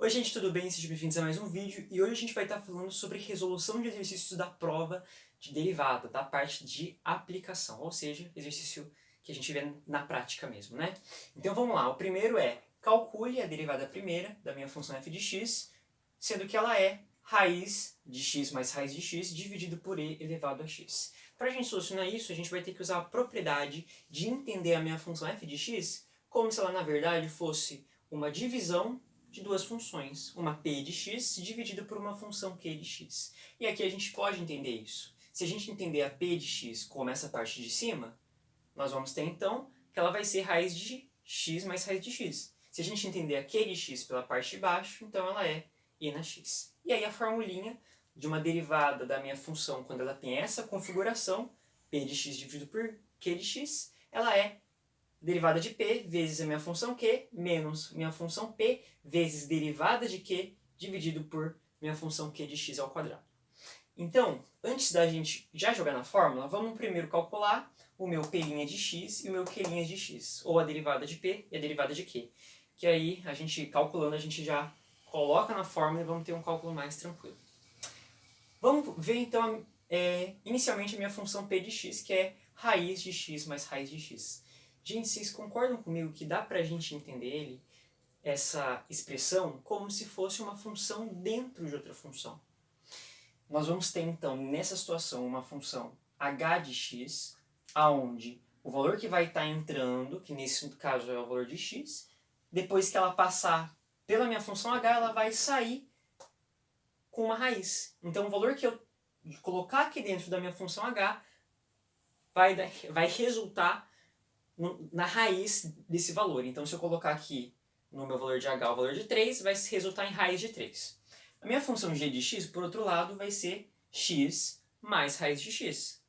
Oi gente, tudo bem? Sejam bem-vindos a mais um vídeo e hoje a gente vai estar falando sobre resolução de exercícios da prova de derivada, da parte de aplicação, ou seja, exercício que a gente vê na prática mesmo, né? Então vamos lá, o primeiro é, calcule a derivada primeira da minha função f de x, sendo que ela é raiz de x mais raiz de x dividido por e elevado a x. Para a gente solucionar isso, a gente vai ter que usar a propriedade de entender a minha função f de x como se ela na verdade fosse uma divisão de duas funções, uma p de x dividida por uma função q de x. E aqui a gente pode entender isso. Se a gente entender a p de x como essa parte de cima, nós vamos ter então que ela vai ser raiz de x mais raiz de x. Se a gente entender a q de x pela parte de baixo, então ela é e na x. E aí a formulinha de uma derivada da minha função, quando ela tem essa configuração, p de x dividido por q de x, ela é derivada de p vezes a minha função q menos minha função p vezes derivada de q dividido por minha função q de x ao quadrado. Então, antes da gente já jogar na fórmula, vamos primeiro calcular o meu p' de x e o meu q' de x, ou a derivada de p e a derivada de q. Que aí, a gente calculando, a gente já coloca na fórmula e vamos ter um cálculo mais tranquilo. Vamos ver então, inicialmente, a minha função p de x, que é raiz de x mais raiz de x. Gente, vocês concordam comigo que dá pra gente entender essa expressão como se fosse uma função dentro de outra função? Nós vamos ter então, nessa situação, uma função h de x, aonde o valor que vai estar entrando, que nesse caso é o valor de x, depois que ela passar pela minha função h, ela vai sair com uma raiz. Então o valor que eu colocar aqui dentro da minha função h vai resultar na raiz desse valor. Então, se eu colocar aqui no meu valor de h o valor de 3, vai resultar em raiz de 3. A minha função g de x, por outro lado, vai ser x mais raiz de x.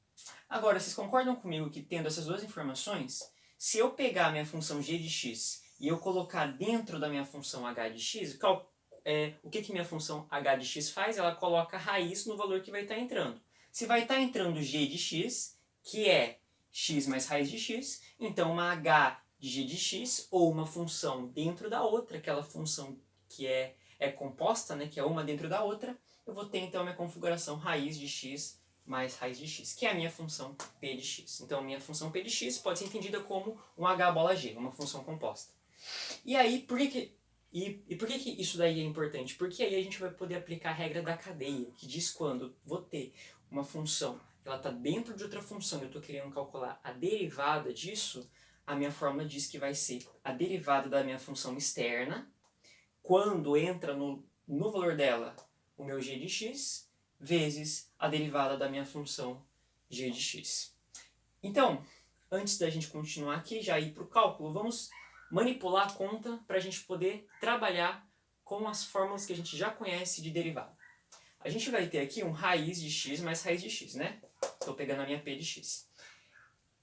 Agora, vocês concordam comigo que, tendo essas duas informações, se eu pegar a minha função g de x e eu colocar dentro da minha função h de x, o que minha função h de x faz? Ela coloca raiz no valor que vai estar entrando. Se vai estar entrando g de x, que é x mais raiz de x, então uma h de g de x, ou uma função dentro da outra, aquela função que é composta, né, que é uma dentro da outra, eu vou ter então a minha configuração raiz de x mais raiz de x, que é a minha função p de x. Então a minha função p de x pode ser entendida como um h bola g, uma função composta. E aí, por que isso daí é importante? Porque aí a gente vai poder aplicar a regra da cadeia, que diz quando vou ter uma função, ela está dentro de outra função e eu estou querendo calcular a derivada disso, a minha fórmula diz que vai ser a derivada da minha função externa, quando entra no valor dela o meu g de x, vezes a derivada da minha função g de x. Então, antes da gente continuar aqui, já ir para o cálculo, vamos manipular a conta para a gente poder trabalhar com as fórmulas que a gente já conhece de derivada. A gente vai ter aqui um raiz de x mais raiz de x, né? Estou pegando a minha p de x.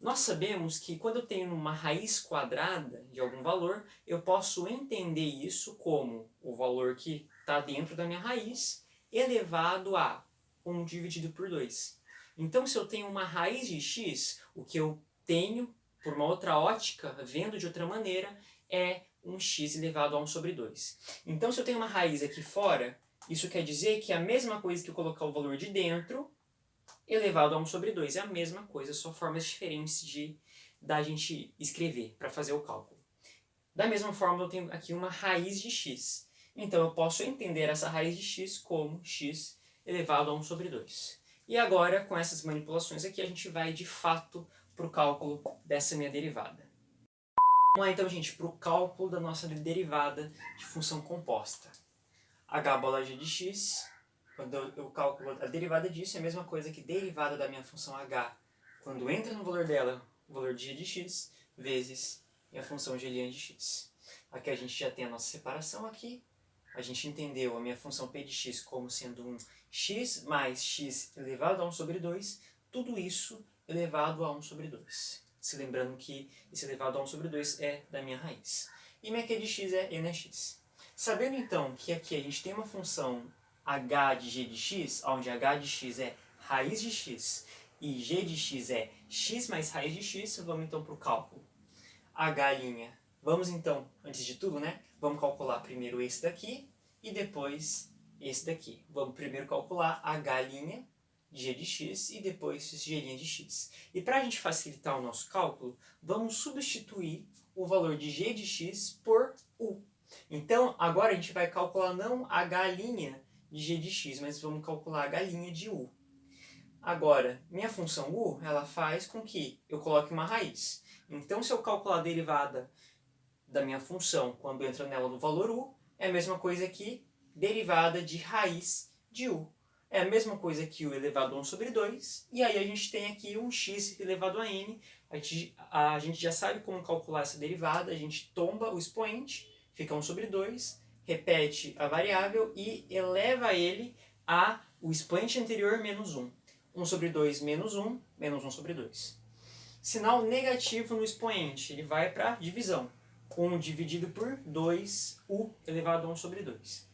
Nós sabemos que quando eu tenho uma raiz quadrada de algum valor, eu posso entender isso como o valor que está dentro da minha raiz elevado a 1 dividido por 2. Então, se eu tenho uma raiz de x, o que eu tenho, por uma outra ótica, vendo de outra maneira, é um x elevado a 1 sobre 2. Então, se eu tenho uma raiz aqui fora, isso quer dizer que é a mesma coisa que eu colocar o valor de dentro elevado a 1 sobre 2. É a mesma coisa, só formas diferentes da gente escrever para fazer o cálculo. Da mesma forma, eu tenho aqui uma raiz de x. Então, eu posso entender essa raiz de x como x elevado a 1 sobre 2. E agora, com essas manipulações aqui, a gente vai, de fato, para o cálculo dessa minha derivada. Vamos lá, então, gente, para o cálculo da nossa derivada de função composta. H bola g de x, quando eu calculo a derivada disso, é a mesma coisa que derivada da minha função h, quando entra no valor dela, o valor de g de x, vezes minha função g' de x. Aqui a gente já tem a nossa separação aqui. A gente entendeu a minha função p de x como sendo um x mais x elevado a 1 sobre 2, tudo isso elevado a 1 sobre 2. Se lembrando que esse elevado a 1 sobre 2 é da minha raiz. E minha q de x é e na x. Sabendo então que aqui a gente tem uma função h de g de x, onde h de x é raiz de x e g de x é x mais raiz de x, vamos então para o cálculo. H', vamos então, antes de tudo, né? Vamos calcular primeiro esse daqui, e depois esse daqui. Vamos primeiro calcular h' de g de x e depois g' de x. E para a gente facilitar o nosso cálculo, vamos substituir o valor de g de x por u. Então, agora a gente vai calcular não h' de g de x, mas vamos calcular h' de u. Agora, minha função u, ela faz com que eu coloque uma raiz. Então, se eu calcular a derivada da minha função quando entra nela no valor u, é a mesma coisa que derivada de raiz de u. É a mesma coisa que u elevado a 1 sobre 2, e aí a gente tem aqui um x elevado a n. A gente já sabe como calcular essa derivada, a gente tomba o expoente, fica 1 sobre 2, repete a variável e eleva ele a o expoente anterior menos 1. 1 sobre 2 menos 1, menos 1 sobre 2. Sinal negativo no expoente, ele vai para divisão. 1 dividido por 2, u elevado a 1 sobre 2.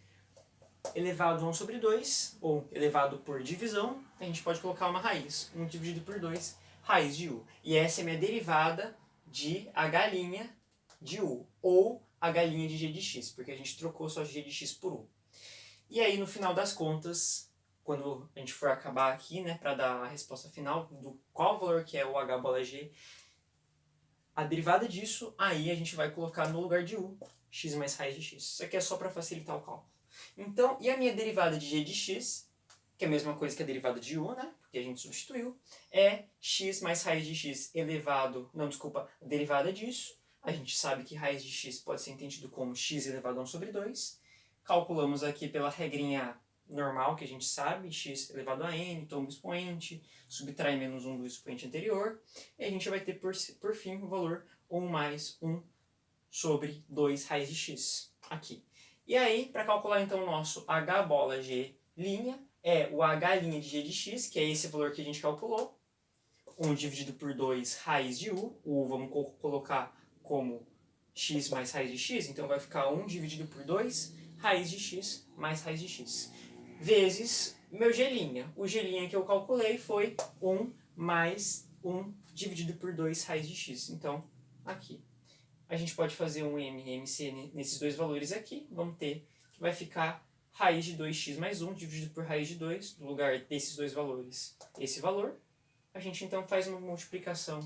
Elevado a 1 sobre 2, ou elevado por divisão, a gente pode colocar uma raiz. 1 dividido por 2, raiz de u. E essa é a minha derivada de h' de u, ou h' de g de x, porque a gente trocou só g de x por u. E aí, no final das contas, quando a gente for acabar aqui, né, para dar a resposta final do qual valor que é o h bola g, a derivada disso, aí a gente vai colocar no lugar de u, x mais raiz de x. Isso aqui é só para facilitar o cálculo. Então, e a minha derivada de g de x, que é a mesma coisa que a derivada de u, né, porque a gente substituiu, é x mais raiz de x elevado, não, desculpa, a derivada disso. A gente sabe que raiz de x pode ser entendido como x elevado a 1 sobre 2. Calculamos aqui pela regrinha normal que a gente sabe, x elevado a n, toma o expoente, subtrai menos 1 do expoente anterior, e a gente vai ter por fim o valor 1 mais 1 sobre 2 raiz de x, aqui. E aí, para calcular então o nosso h bola g', é o h' de g de x, que é esse valor que a gente calculou, 1 dividido por 2 raiz de u, o vamos colocar como x mais raiz de x, então vai ficar 1 dividido por 2 raiz de x mais raiz de x, vezes meu g'. O g' que eu calculei foi 1 mais 1 dividido por 2 raiz de x. Então, aqui. A gente pode fazer um MC nesses dois valores aqui. Vamos ter que vai ficar raiz de 2x mais 1 dividido por raiz de 2, no lugar desses dois valores, esse valor. A gente então faz uma multiplicação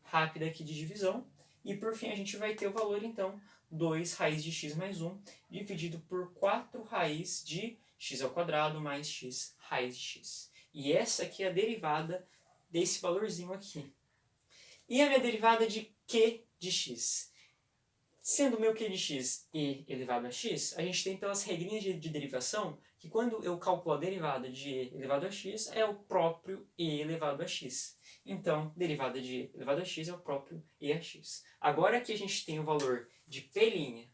rápida aqui de divisão. E por fim a gente vai ter o valor então 2 raiz de x mais 1 dividido por 4 raiz de x ao quadrado mais x raiz de x. E essa aqui é a derivada desse valorzinho aqui. E a minha derivada de q de x? Sendo o meu q de x e elevado a x, a gente tem pelas regrinhas de derivação que quando eu calculo a derivada de e elevado a x é o próprio e elevado a x. Então, derivada de e elevado a x é o próprio e a x. Agora que a gente tem o valor de p'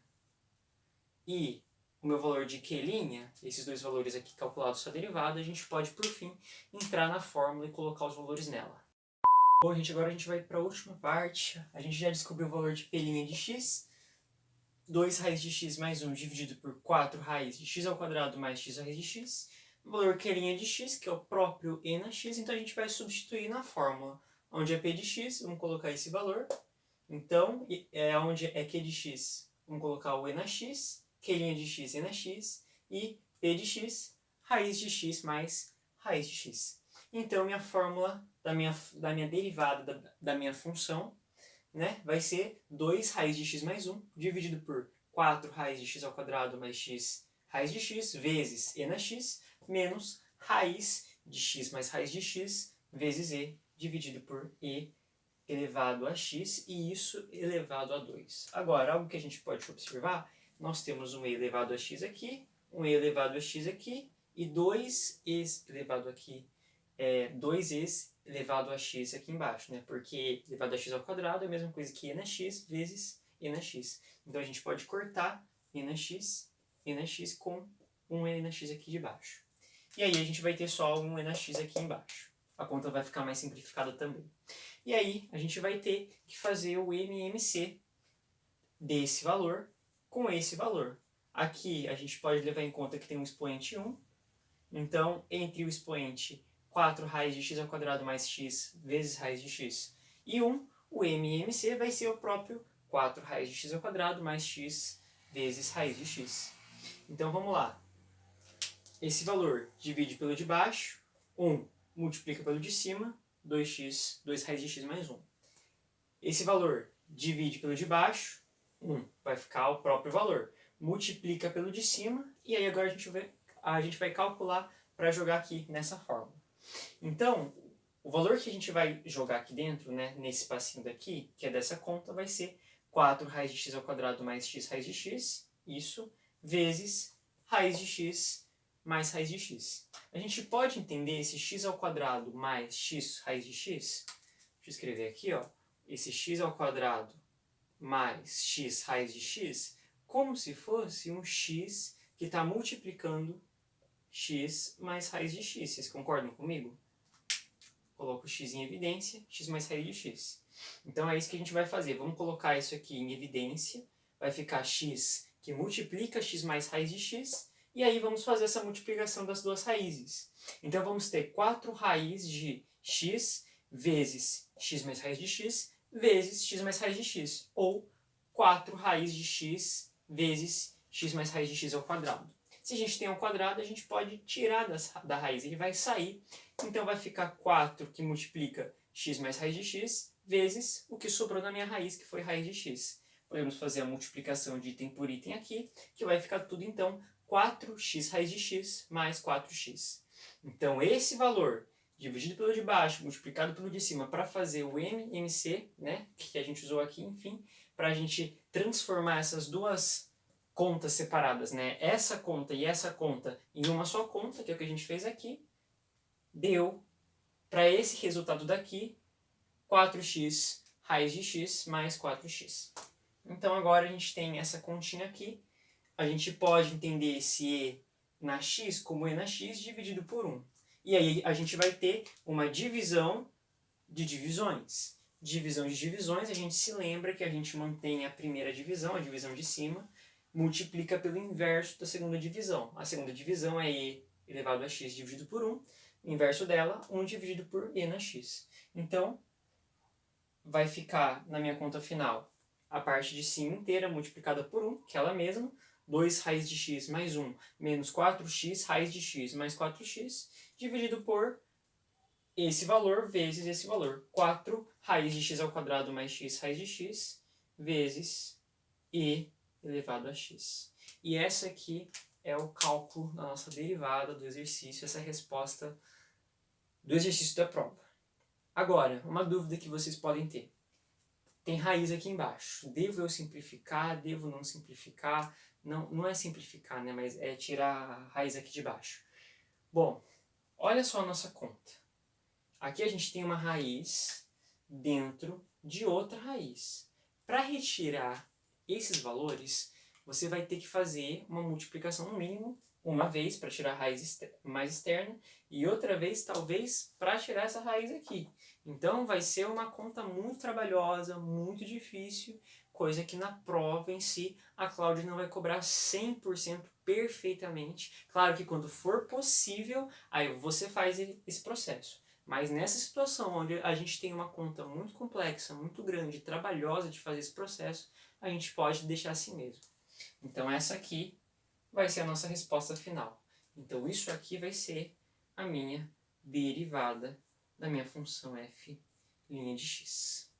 e o meu valor de q', esses dois valores aqui calculados sua derivada, a gente pode, por fim, entrar na fórmula e colocar os valores nela. Bom, gente, agora a gente vai para a última parte. A gente já descobriu o valor de p' de x. 2 raiz de x mais 1 dividido por 4 raiz de x ao quadrado mais x raiz de x. O valor q' de x, que é o próprio e na x, então a gente vai substituir na fórmula. Onde é p de x, vamos colocar esse valor. Então, onde é q de x, vamos colocar o e na x, q' de x, e na x, e p de x, raiz de x mais raiz de x. Então, minha fórmula da minha derivada da minha função, né, vai ser 2 raiz de x mais 1 dividido por 4 raiz de x ao quadrado mais x raiz de x vezes e na x menos raiz de x mais raiz de x vezes e dividido por e elevado a x e isso elevado a 2. Agora, algo que a gente pode observar, nós temos um e elevado a x aqui, um e elevado a x aqui e 2e elevado aqui, 2e elevado a x aqui embaixo, né? Porque elevado a x ao quadrado é a mesma coisa que e na x vezes e na x. Então a gente pode cortar e na x com um e na x aqui de baixo. E aí a gente vai ter só um e na x aqui embaixo. A conta vai ficar mais simplificada também. E aí a gente vai ter que fazer o MMC desse valor com esse valor. Aqui a gente pode levar em conta que tem um expoente 1. Então, entre o expoente 4 raiz de x ao quadrado mais x vezes raiz de x e 1, o MMC vai ser o próprio 4 raiz de x ao quadrado mais x vezes raiz de x. Então vamos lá. Esse valor divide pelo de baixo, 1 multiplica pelo de cima, 2x, 2 raiz de x mais 1. Esse valor divide pelo de baixo, 1, vai ficar o próprio valor. Multiplica pelo de cima, e aí agora a gente vai calcular para jogar aqui nessa fórmula. Então, o valor que a gente vai jogar aqui dentro, né, nesse espacinho daqui, que é dessa conta, vai ser 4 raiz de x ao quadrado mais x raiz de x, isso, vezes raiz de x mais raiz de x. A gente pode entender esse x ao quadrado mais x raiz de x? Deixa eu escrever aqui, ó, esse x ao quadrado mais x raiz de x, como se fosse um x que está multiplicando x mais raiz de x. Vocês concordam comigo? Coloco o x em evidência, x mais raiz de x. Então é isso que a gente vai fazer. Vamos colocar isso aqui em evidência. Vai ficar x que multiplica x mais raiz de x. E aí vamos fazer essa multiplicação das duas raízes. Então vamos ter 4 raiz de x vezes x mais raiz de x vezes x mais raiz de x. Ou 4 raiz de x vezes x mais raiz de x ao quadrado. Se a gente tem ao quadrado, a gente pode tirar da raiz, ele vai sair. Então vai ficar 4 que multiplica x mais raiz de x, vezes o que sobrou na minha raiz, que foi raiz de x. Podemos fazer a multiplicação de item por item aqui, que vai ficar tudo então 4x raiz de x mais 4x. Então esse valor, dividido pelo de baixo, multiplicado pelo de cima, para fazer o MMC, né, que a gente usou aqui, enfim, para a gente transformar essas duas contas separadas, né? Essa conta e essa conta em uma só conta, que é o que a gente fez aqui, deu para esse resultado daqui 4x raiz de x mais 4x. Então agora a gente tem essa continha aqui. A gente pode entender esse e na x como e na x dividido por 1. E aí a gente vai ter uma divisão de divisões. Divisão de divisões, a gente se lembra que a gente mantém a primeira divisão, a divisão de cima, multiplica pelo inverso da segunda divisão. A segunda divisão é e elevado a x dividido por 1. O inverso dela, 1 dividido por e na x. Então, vai ficar na minha conta final a parte de cima inteira multiplicada por 1, que é ela mesma. 2 raiz de x mais 1 menos 4x raiz de x mais 4x, dividido por esse valor vezes esse valor. 4 raiz de x ao quadrado mais x raiz de x, vezes e elevado a x. E essa aqui é o cálculo da nossa derivada do exercício, essa resposta do exercício da prova. Agora, uma dúvida que vocês podem ter. Tem raiz aqui embaixo. Devo eu simplificar? Devo não simplificar? Não é simplificar, né? Mas é tirar a raiz aqui de baixo. Bom, olha só a nossa conta. Aqui a gente tem uma raiz dentro de outra raiz. Para retirar esses valores, você vai ter que fazer uma multiplicação no mínimo uma vez para tirar a raiz mais externa e outra vez talvez para tirar essa raiz aqui. Então vai ser uma conta muito trabalhosa, muito difícil, coisa que na prova em si a Cláudia não vai cobrar 100% perfeitamente. Claro que quando for possível, aí você faz esse processo. Mas nessa situação onde a gente tem uma conta muito complexa, muito grande, trabalhosa de fazer esse processo, a gente pode deixar assim mesmo. Então essa aqui vai ser a nossa resposta final. Então isso aqui vai ser a minha derivada da minha função f' de x.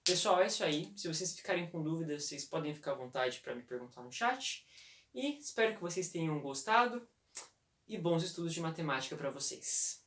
Pessoal, é isso aí. Se vocês ficarem com dúvidas, vocês podem ficar à vontade para me perguntar no chat. E espero que vocês tenham gostado e bons estudos de matemática para vocês.